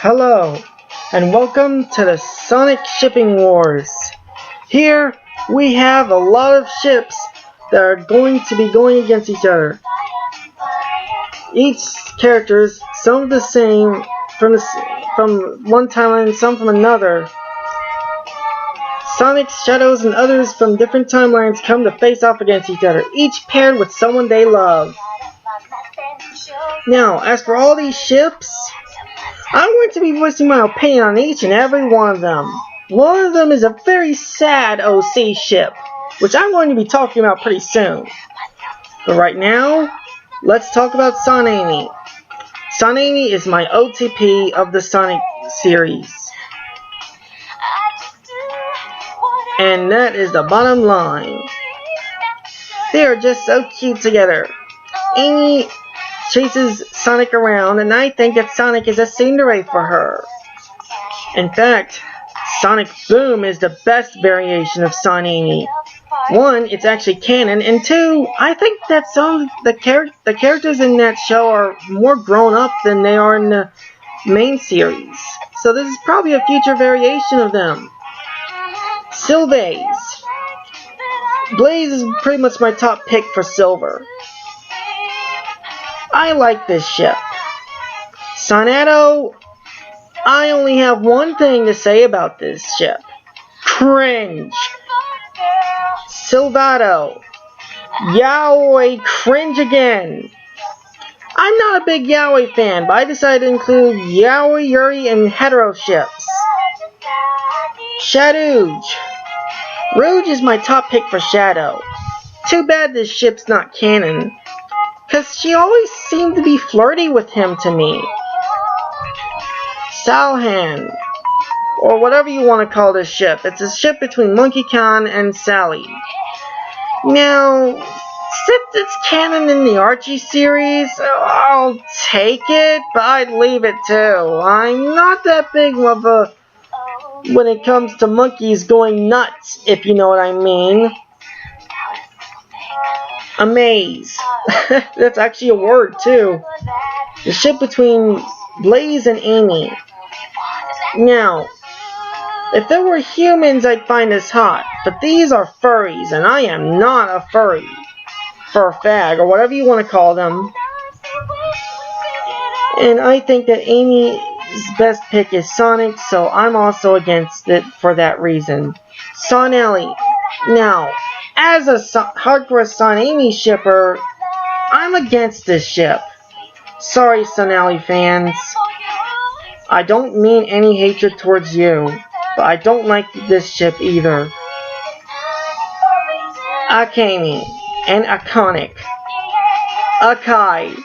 Hello, and welcome to the Sonic Shipping Wars. Here, we have a lot of ships that are going to be going against each other. Each characters, some the same from one timeline, some from another. Sonic, Shadows, and others from different timelines come to face off against each other, each paired with someone they love. Now, as for all these ships, I'm going to be voicing my opinion on each and every one of them. One of them is a very sad OC ship, which I'm going to be talking about pretty soon. But right now, let's talk about Sonamy. Sonamy is my OTP of the Sonic series. And that is the bottom line. They are just so cute together. Amy chases Sonic around, and I think that Sonic is a tsundere for her. In fact, Sonic Boom is the best variation of Sonamy. One, it's actually canon, and two, I think that some of the characters in that show are more grown up than they are in the main series. So this is probably a future variation of them. Sylvaise. Blaze is pretty much my top pick for Silver. I like this ship. Sonato, I only have one thing to say about this ship. Cringe. Silvato. Yaoi, cringe again. I'm not a big Yaoi fan, but I decided to include Yaoi, Yuri, and hetero ships. Shadouge. Rouge is my top pick for Shadow. Too bad this ship's not canon, because she always seemed to be flirty with him to me. Salhan, or whatever you want to call this ship. It's a ship between Monkey Khan and Sally. Now, since it's canon in the Archie series, I'll take it, but I'd leave it too. I'm not that big of a when it comes to monkeys going nuts, if you know what I mean. Amaze. That's actually a word, too. The ship between Blaze and Amy. Now, if there were humans, I'd find this hot. But these are furries, and I am not a furry. Fur fag, or whatever you want to call them. And I think that Amy's best pick is Sonic, so I'm also against it for that reason. Sonelli. Now, as a hardcore Sonamy shipper, I'm against this ship. Sorry, Sonelli fans. I don't mean any hatred towards you, but I don't like this ship either. Akai and Iconic. Akai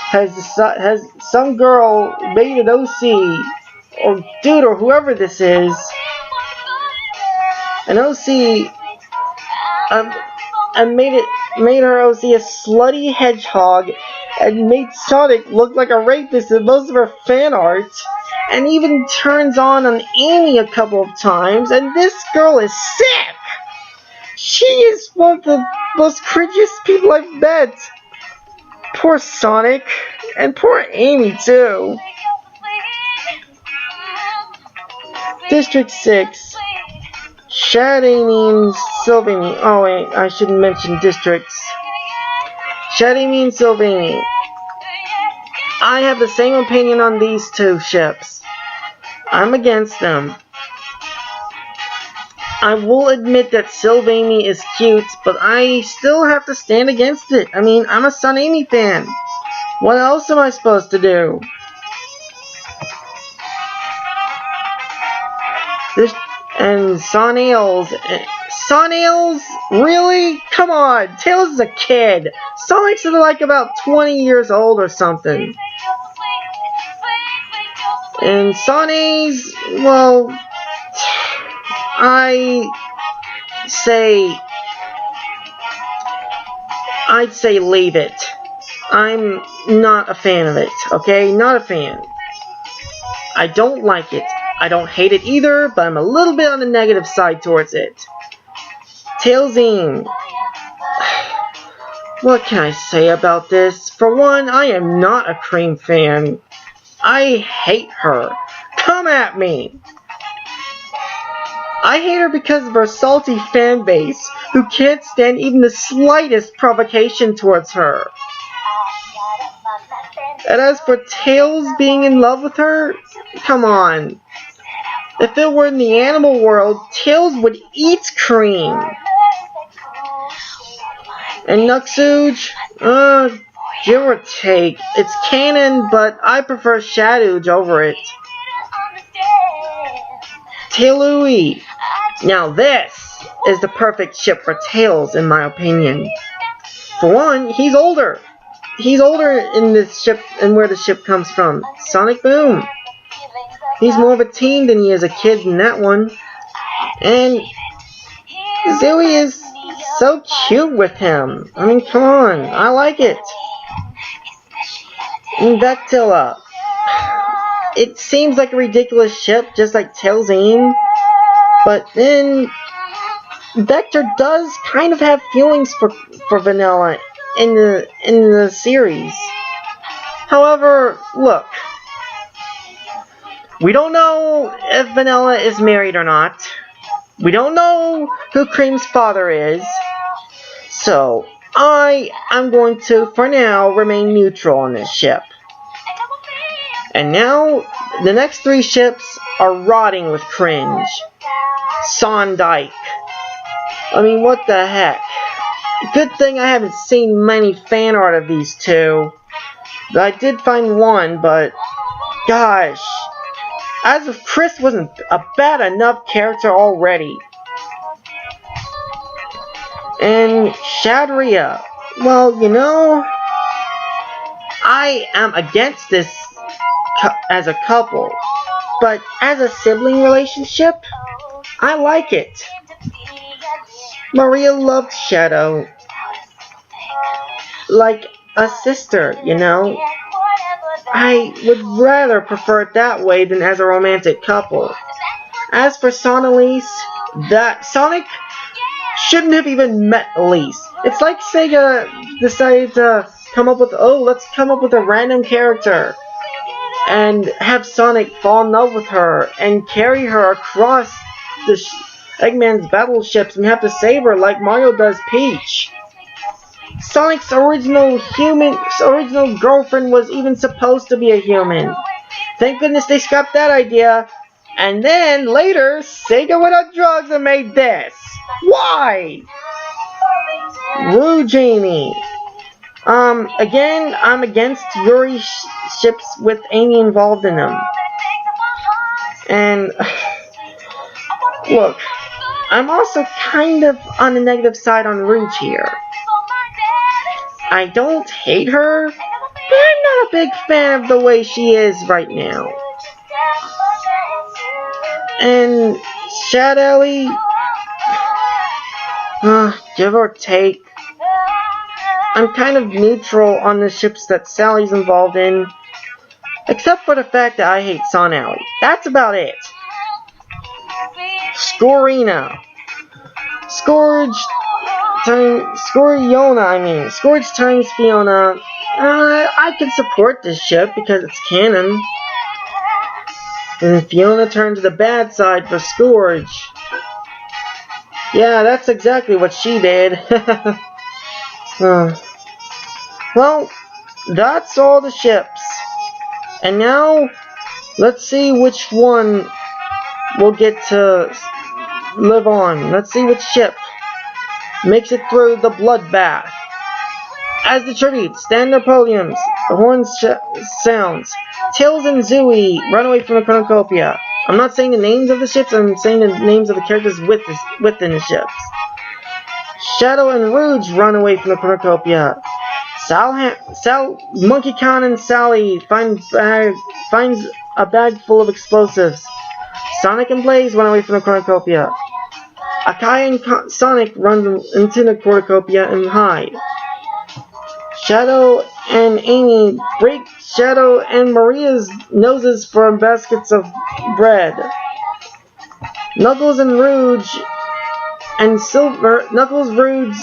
has some girl made an OC, or dude, or whoever this is, an OC, and made her OC a slutty hedgehog, and made Sonic look like a rapist in most of her fan art, and even turns on Amy a couple of times, and this girl is sick! She is one of the most cringiest people I've met. Poor Sonic, and poor Amy too. District 6. Shadamy and Sylvany. Oh wait, I shouldn't mention districts. Shadamy and Sylvany. I have the same opinion on these two ships. I'm against them. I will admit that Sylvany is cute, but I still have to stand against it. I mean, I'm a Sonamy fan. What else am I supposed to do? And Sonails. Sonails? Really? Come on. Tails is a kid. Sonic's like about 20 years old or something. And Sonays, well, I'd say leave it. I'm not a fan of it, okay? Not a fan. I don't like it. I don't hate it either, but I'm a little bit on the negative side towards it. Tailzine. What can I say about this? For one, I am not a Cream fan. I hate her. come at me. I hate her because of her salty fan base, who can't stand even the slightest provocation towards her. And as for Tails being in love with her, come on. If it were in the animal world, Tails would eat cream. And Nuxuge, give or take, it's canon, but I prefer Shadowge over it. Tailui. Now this is the perfect ship for Tails, in my opinion. For one, he's older. He's older in this ship and where the ship comes from. Sonic Boom. He's more of a teen than he is a kid in that one. And Zooey is so cute with him. I mean, come on. I like it. And Vectilla. It seems like a ridiculous ship, just like Tailzine. But then Vector does kind of have feelings for Vanilla in the series. However, look, we don't know if Vanilla is married or not. We don't know who Cream's father is. So I am going to, for now, remain neutral on this ship. And now the next three ships are rotting with cringe. Sondike. I mean, what the heck? Good thing I haven't seen many fan art of these two. I did find one, but gosh, as if Chris wasn't a bad enough character already. And Shadria. Well, you know, I am against this as a couple, but as a sibling relationship, I like it. Maria loved Shadow like a sister, you know. I would rather prefer it that way than as a romantic couple. As for Sonalise, that Sonic shouldn't have even met Elise. It's like Sega decided to come up with, let's come up with a random character and have Sonic fall in love with her and carry her across the Eggman's battleships and have to save her like Mario does Peach. Sonic's original girlfriend was even supposed to be a human. Thank goodness they scrapped that idea. And then later, Sega went on drugs and made this. Why? Rue Jamie. Again, I'm against Yuri ships with Amy involved in them. And look, I'm also kind of on the negative side on Rouge here. I don't hate her, but I'm not a big fan of the way she is right now. And Shad Ellie, give or take, I'm kind of neutral on the ships that Sally's involved in, except for the fact that I hate Son Alley. That's about it. Scorina. Scourge times Fiona. I can support this ship because it's canon. And Fiona turned to the bad side for Scourge. Yeah, that's exactly what she did. Well, that's all the ships. And now, let's see which one will get to live on. Let's see which ship makes it through the bloodbath. As the tributes stand their podiums, the horn sounds. Tails and Zooey run away from the cornucopia. I'm not saying the names of the ships, I'm saying the names of the characters within the ships. Shadow and Rouge run away from the cornucopia. Monkey Khan and Sally finds a bag full of explosives. Sonic and Blaze run away from the cornucopia. Akai and Sonic run into the cornucopia and hide. Shadow and Amy break Shadow and Maria's noses for baskets of bread. Knuckles and Rouge and Rouge,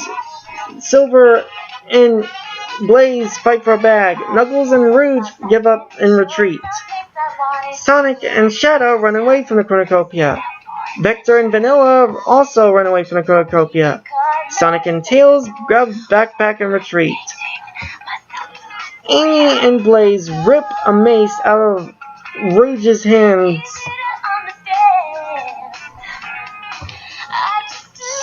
Silver, and Blaze fight for a bag. Knuckles and Rouge give up and retreat. Sonic and Shadow run away from the cornucopia. Vector and Vanilla also run away from the cornucopia. Sonic and Tails grab backpack and retreat. Amy and Blaze rip a mace out of Rouge's hands.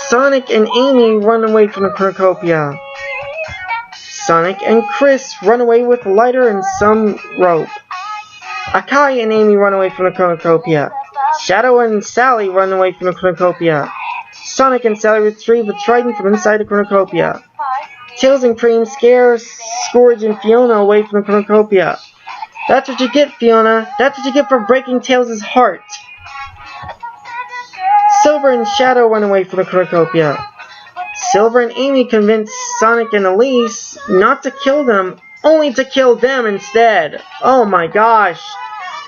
Sonic and Amy run away from the cornucopia. Sonic and Chris run away with a lighter and some rope. Akai and Amy run away from the cornucopia. Shadow and Sally run away from the cornucopia. Sonic and Sally retrieve a trident from inside the cornucopia. Tails and Cream scare Scourge and Fiona away from the cornucopia. That's what you get, Fiona. That's what you get for breaking Tails' heart. Silver and Shadow run away from the cornucopia. Silver and Amy convince Sonic and Elise not to kill them, only to kill them instead. Oh my gosh.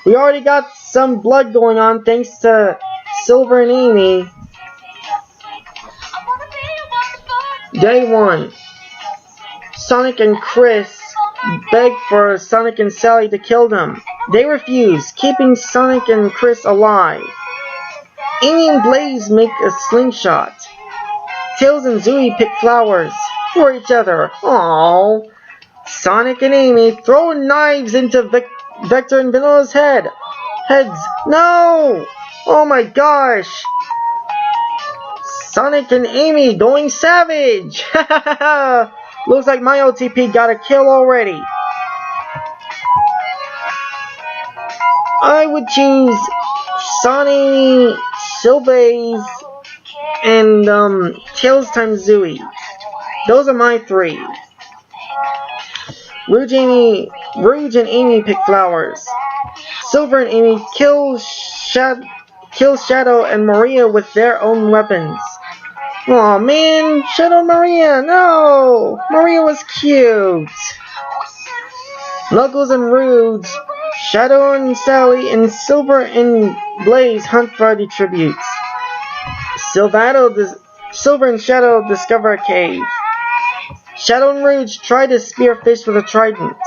We already got some blood going on thanks to Silver and Amy. Day 1. Sonic and Chris beg for Sonic and Sally to kill them. They refuse, keeping Sonic and Chris alive. Amy and Blaze make a slingshot. Tails and Zooey pick flowers for each other. Aww. Sonic and Amy throw knives into Vector and Vanilla's heads. No! Oh my gosh! Sonic and Amy going savage! Looks like my OTP got a kill already. I would choose Sonny, Silvaze, and Tails times Zooey. Those are my 3. Rouge and Amy pick flowers. Silver and Amy kill Shadow and Maria with their own weapons. Aw man, Shadow and Maria, no! Maria was cute. Knuckles and Rouge, Shadow and Sally, and Silver and Blaze hunt for the tributes. Silver and Shadow discover a cave. Shadow and Rouge try to spear fish with a trident.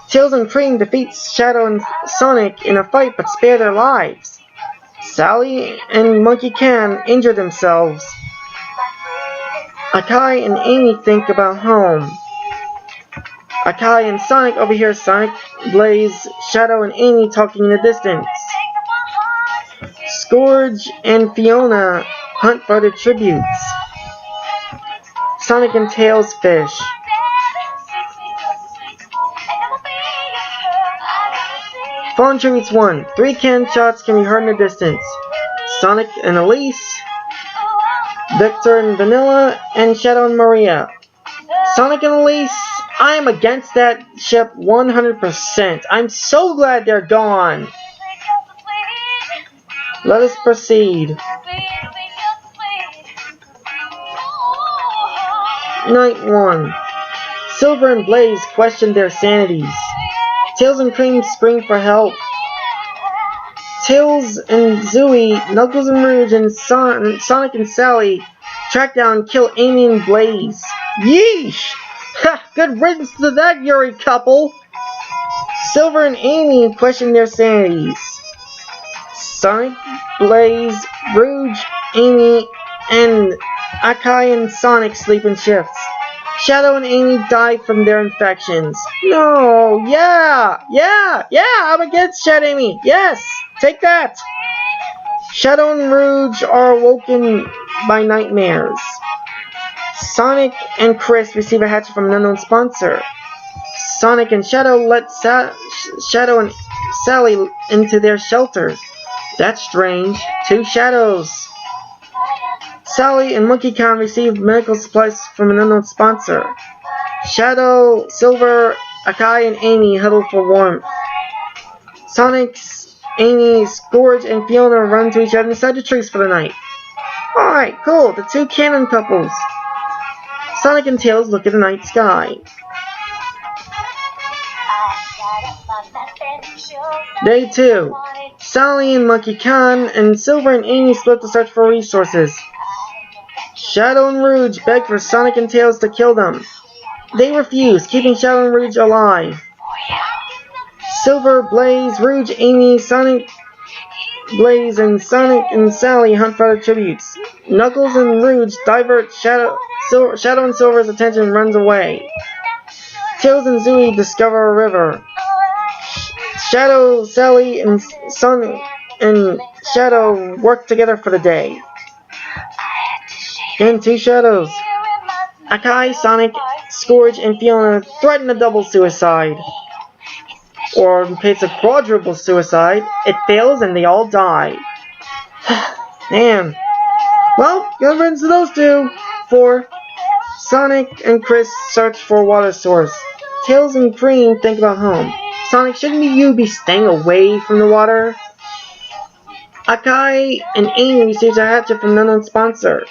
Tails and Cream defeats Shadow and Sonic in a fight but spare their lives. Sally and Monkey Can injure themselves. Akai and Amy think about home. Akai and Sonic overhear Sonic, Blaze, Shadow, and Amy talking in the distance. Scourge and Fiona hunt for the tributes. Sonic and Tails fish. Phone tributes 1. 3 cannon shots can be heard in the distance. Sonic and Elise, Vector and Vanilla, and Shadow and Maria. Sonic and Elise, I am against that ship 100%. I'm so glad they're gone. Let us proceed. Night 1. Silver and Blaze question their sanities. Tails and Cream scream for help. Tails and Zooey, Knuckles and Rouge, and Sonic and Sally track down and kill Amy and Blaze. Yeesh! Ha! Good riddance to that Yuri couple! Silver and Amy question their sanities. Sonic, Blaze, Rouge, Amy, and Akai and Sonic sleep in shifts. Shadow and Amy die from their infections. No, yeah, I'm against Shadow and Amy. Yes, take that. Shadow and Rouge are awoken by nightmares. Sonic and Chris receive a hatchet from an unknown sponsor. Sonic and Shadow let Shadow and Sally into their shelters. That's strange. 2 shadows. Sally and Monkey Kong receive medical supplies from an unknown sponsor. Shadow, Silver, Akai, and Amy huddle for warmth. Sonic, Amy, Scourge, and Fiona run to each other inside the trees for the night. Alright, cool. The 2 canon couples. Sonic and Tails look at the night sky. Day 2. Sally and Monkey Khan and Silver and Amy split to search for resources. Shadow and Rouge beg for Sonic and Tails to kill them. They refuse, keeping Shadow and Rouge alive. Silver, Blaze, Rouge, Amy, Sonic, Blaze, and Sonic and Sally hunt for the tributes. Knuckles and Rouge divert Shadow and Silver's attention and runs away. Tails and Zooey discover a river. Shadow, Sally, and Sonic and Shadow work together for the day. Then two shadows. Akai, Sonic, Scourge, and Fiona threaten a double suicide. Or it's a quadruple suicide. It fails and they all die. Man. Well, good riddance to those two. 4. Sonic and Chris search for a water source. Tails and Cream think about home. Sonic, shouldn't you be staying away from the water? Akai and Amy receives a hatchet from an unknown sponsor.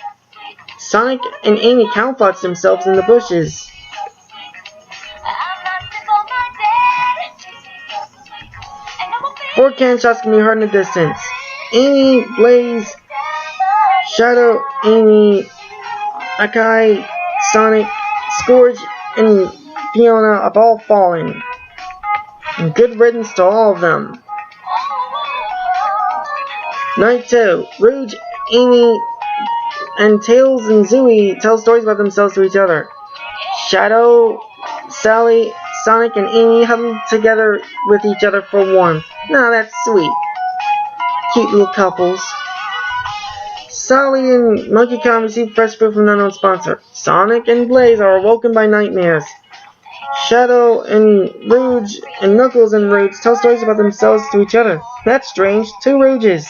Sonic and Amy camouflage themselves in the bushes. Four cannon shots can be heard in the distance. Amy, Blaze, Shadow, Amy, Akai, Sonic, Scourge, and Fiona have all fallen. And good riddance to all of them. Night 2. Rouge, Amy, and Tails and Zooey tell stories about themselves to each other. Shadow, Sally, Sonic, and Amy huddle together with each other for warmth. Now that's sweet. Cute little couples. Sally and Monkey Kong receive fresh food from an unknown sponsor. Sonic and Blaze are awoken by nightmares. Shadow and Rouge and Knuckles and Rouge tell stories about themselves to each other. That's strange. Two Rouges.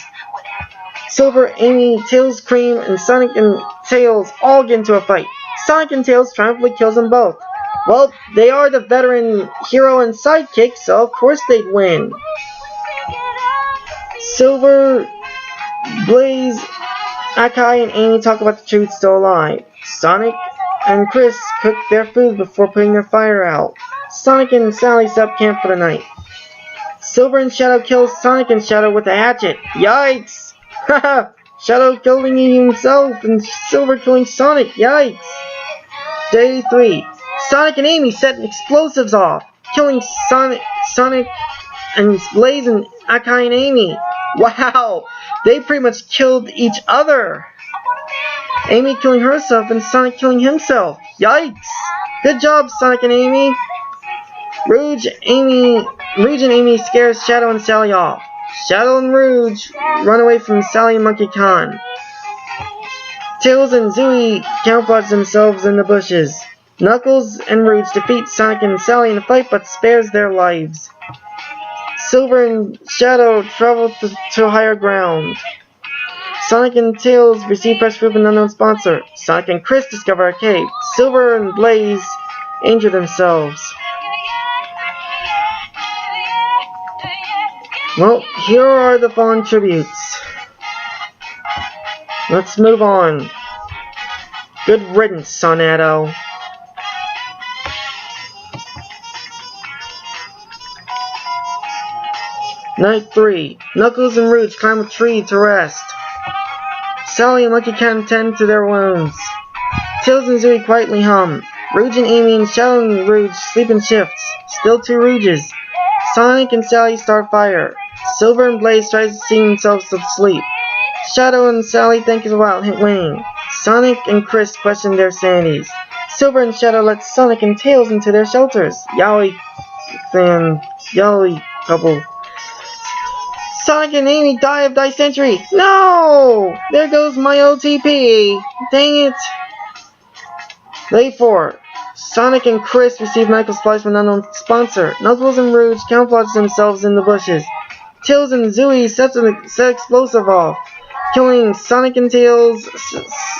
Silver, Amy, Tails, Cream, and Sonic and Tails all get into a fight. Sonic and Tails triumphantly kills them both. Well, they are the veteran hero and sidekick, so of course they'd win. Silver, Blaze, Akai, and Amy talk about the tributes still alive. Sonic and Chris cook their food before putting their fire out. Sonic and Sally set up camp for the night. Silver and Shadow kill Sonic and Shadow with a hatchet. Yikes! Haha! Shadow killing himself and Silver killing Sonic. Yikes! Day 3. Sonic and Amy set explosives off, killing Sonic and Blaze and Akai and Amy. Wow! They pretty much killed each other. Amy killing herself and Sonic killing himself. Yikes! Good job, Sonic and Amy. Rouge and Amy scares Shadow and Sally off. Shadow and Rouge run away from Sally and Monkey Kong. Tails and Zooey camouflage themselves in the bushes. Knuckles and Rouge defeat Sonic and Sally in a fight but spares their lives. Silver and Shadow travel to higher ground. Sonic and Tails receive fresh food from an unknown sponsor. Sonic and Chris discover a cave. Silver and Blaze injure themselves. Well, here are the fallen tributes. Let's move on. Good riddance, Sonetto. Night 3. Knuckles and Rouge climb a tree to rest. Sally and Monkey Kong tend to their wounds. Tails and Zooey quietly hum. Rouge and Amy and Shadow and Rouge sleep in shifts. Still two Rouges. Sonic and Sally start fire. Silver and Blaze try to sing themselves to sleep. Shadow and Sally think about winning. Sonic and Chris question their sanities. Silver and Shadow let Sonic and Tails into their shelters. Yowie couple. Sonic and Amy die of dysentery. No! There goes my OTP. Dang it. Day 4. Sonic and Chris receive medical supplies from an unknown sponsor. Knuckles and Rouge camouflage themselves in the bushes. Tails and Zooey set explosive off, killing Sonic and Tails,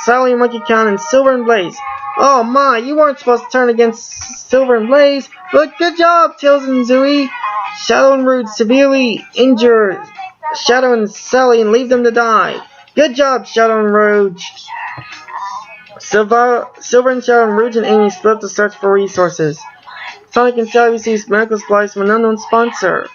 Sally and Monkey Kong, and Silver and Blaze. Oh my, you weren't supposed to turn against Silver and Blaze, but good job, Tails and Zooey. Shadow and Rouge severely injure Shadow and Sally and leave them to die. Good job, Shadow and Rouge. Silver and Shadow and Rouge and Amy split up to search for resources. Sonic and Sally receive medical supplies from an unknown sponsor.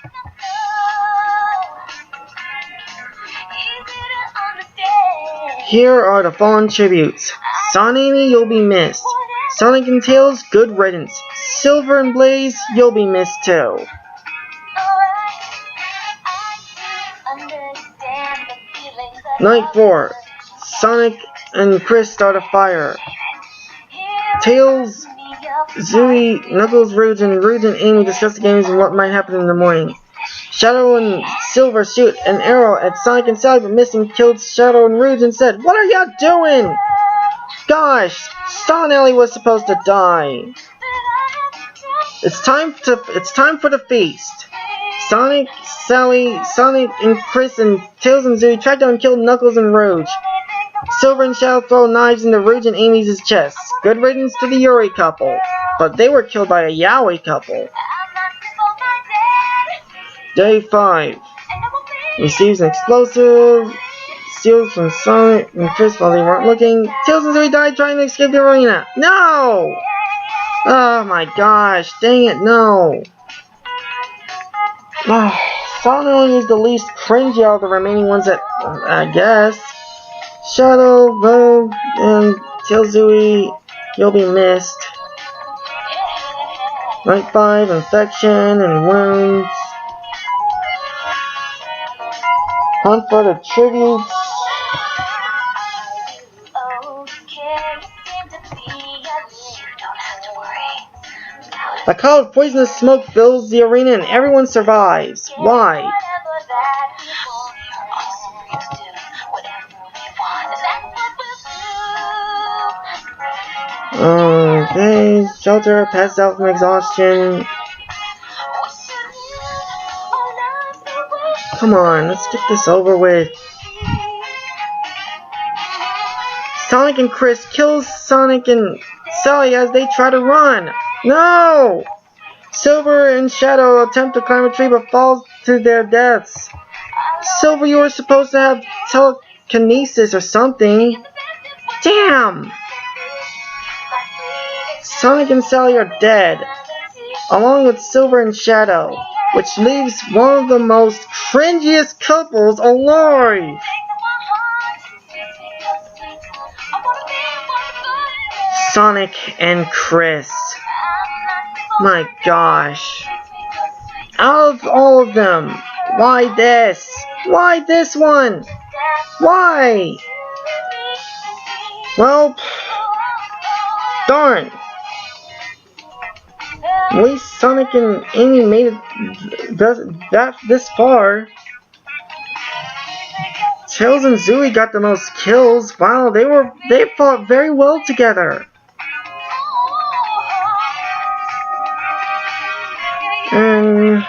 Here are the fallen tributes. Sonic and Amy, you'll be missed. Sonic and Tails, good riddance. Silver and Blaze, you'll be missed too. Night 4. Sonic and Chris start a fire. Tails, Zooey, Knuckles, Rouge and Amy discuss the games and what might happen in the morning. Shadow and Silver shoot an arrow at Sonic and Sally, but missing killed Shadow and Rouge and said, "What are y'all doing? Gosh, Sonic was supposed to die. It's time for the feast." Sonic, Sally, Sonic and Chris and Tails and Zooey track down and kill Knuckles and Rouge. Silver and Shadow throw knives into Rouge and Amy's chest. Good riddance to the Yuri couple, but they were killed by a Yaoi couple. Day 5. Receives an explosive. Steals from Sonic and Chris while they weren't looking. Tails and Zooey died trying to escape the arena. No! Oh my gosh, dang it, no. Sonic is the least cringy out of the remaining ones that, I guess. Shadow, Vogue, and Tails Zooey, you'll be missed. Night 5, infection and wounds. Hunt for the tributes. A cloud of poisonous smoke fills the arena and everyone survives. Why? Okay, Shelter passed out from exhaustion. Come on, let's get this over with. Sonic and Chris kills Sonic and Sally as they try to run. No! Silver and Shadow attempt to climb a tree but fall to their deaths. Silver, you were supposed to have telekinesis or something. Damn! Sonic and Sally are dead, along with Silver and Shadow, which leaves one of the most cringiest couples alive. Sonic and Chris. My gosh. Out of all of them, why this? Why this one? Why? Well, darn. At least Sonic and Amy made it this far. Tails and Zooey got the most kills. Wow, they fought very well together. And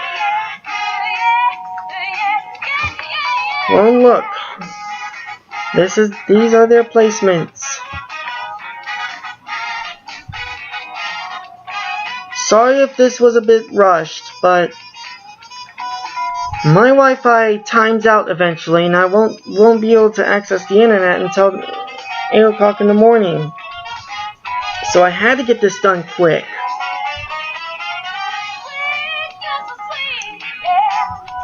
well, look. These are their placements. Sorry if this was a bit rushed, but my Wi-Fi times out eventually, and I won't be able to access the internet until 8 o'clock in the morning. So I had to get this done quick.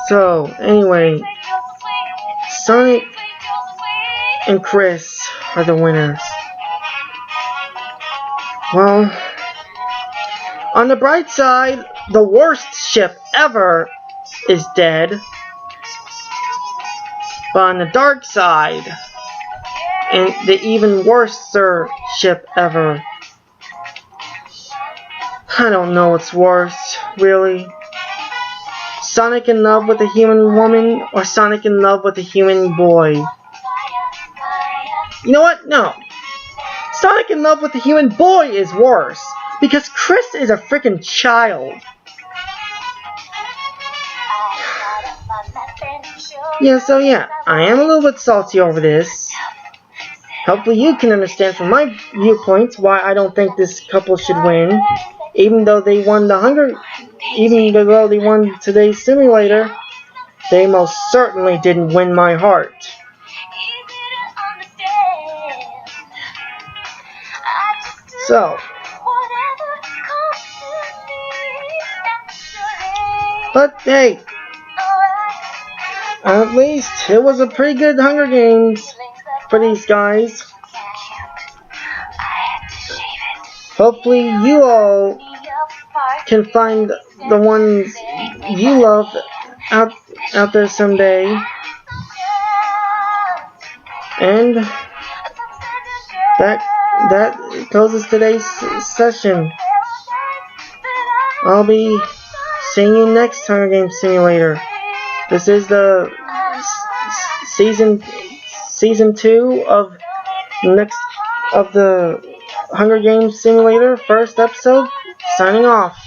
So anyway, Sonic and Chris are the winners. Well, on the bright side, the worst ship ever is dead. But on the dark side, and the even worser ship ever, I don't know what's worse, really. Sonic in love with a human woman, or Sonic in love with a human boy? You know what? No. Sonic in love with a human boy is worse, because Chris is a freaking child. Yeah, I am a little bit salty over this. Hopefully you can understand from my viewpoints why I don't think this couple should win. Even though they won today's simulator, they most certainly didn't win my heart. So, but hey, at least it was a pretty good Hunger Games for these guys. Hopefully you all can find the ones you love out there someday. And that closes today's session. I'll be seeing you next Hunger Games Simulator. This is the season 2 of the Hunger Games Simulator first episode. Signing off.